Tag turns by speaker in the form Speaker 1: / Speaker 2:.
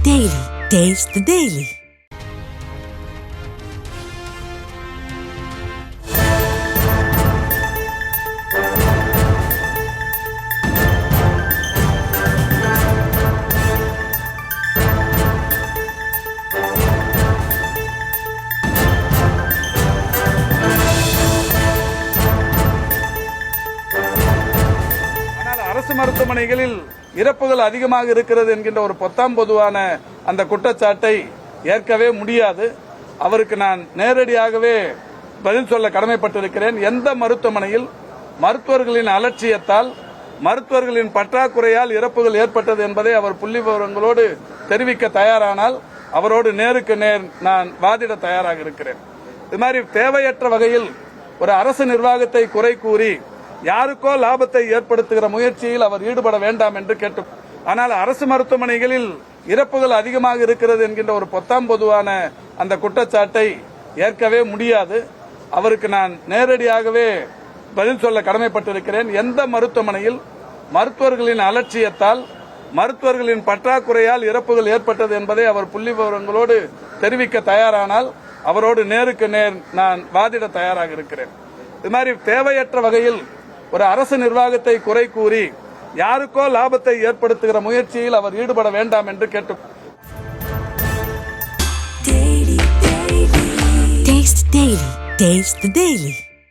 Speaker 1: Daily. Taste the Daily.
Speaker 2: அரசு மருத்துவமனைகளில் இறப்புகள் அதிகமாக இருக்கிறது என்கின்ற ஒரு பொத்தாம் பொதுவான அந்த குற்றச்சாட்டை ஏற்கவே முடியாது. அவருக்கு நான் நேரடியாகவே பதில் சொல்ல கடமைப்பட்டிருக்கிறேன். எந்த மருத்துவமனையில் மருத்துவர்களின் அலட்சியத்தால், மருத்துவர்களின் பற்றாக்குறையால் இறப்புகள் ஏற்பட்டது என்பதை அவர் புள்ளி விவரங்களோடு தெரிவிக்க தயாரானால் அவரோடு நேருக்கு நேர் நான் வாதிட தயாராக இருக்கிறேன். இது மாதிரி தேவையற்ற வகையில் ஒரு அரசு நிர்வாகத்தை குறை கூறி யாருக்கோ லாபத்தை ஏற்படுத்துகிற முயற்சியில் அவர் ஈடுபட வேண்டாம் என்று கேட்டு, ஆனால் அரசு மருத்துவமனைகளில் இறப்புகள் அதிகமாக இருக்கிறது என்கின்ற ஒரு பொத்தாம் பொதுவான அந்த குற்றச்சாட்டை ஏற்கவே முடியாது. அவருக்கு நான் நேரடியாகவே பதில் சொல்ல கடமைப்பட்டிருக்கிறேன். எந்த மருத்துவமனையில் மருத்துவர்களின் அலட்சியத்தால், மருத்துவர்களின் பற்றாக்குறையால் இறப்புகள் ஏற்பட்டது என்பதை அவர் புள்ளி விவரங்களோடு தெரிவிக்க தயாரானால் அவரோடு நேருக்கு நேர் நான் வாதிட தயாராக இருக்கிறேன். இது மாதிரி தேவையற்ற வகையில் ஒரு அரசு நிர்வாகத்தை குறை கூறி யாருக்கோ லாபத்தை ஏற்படுத்துகிற முயற்சியில் அவர் ஈடுபட வேண்டாம் என்று கேட்டு
Speaker 1: Taste the Daily.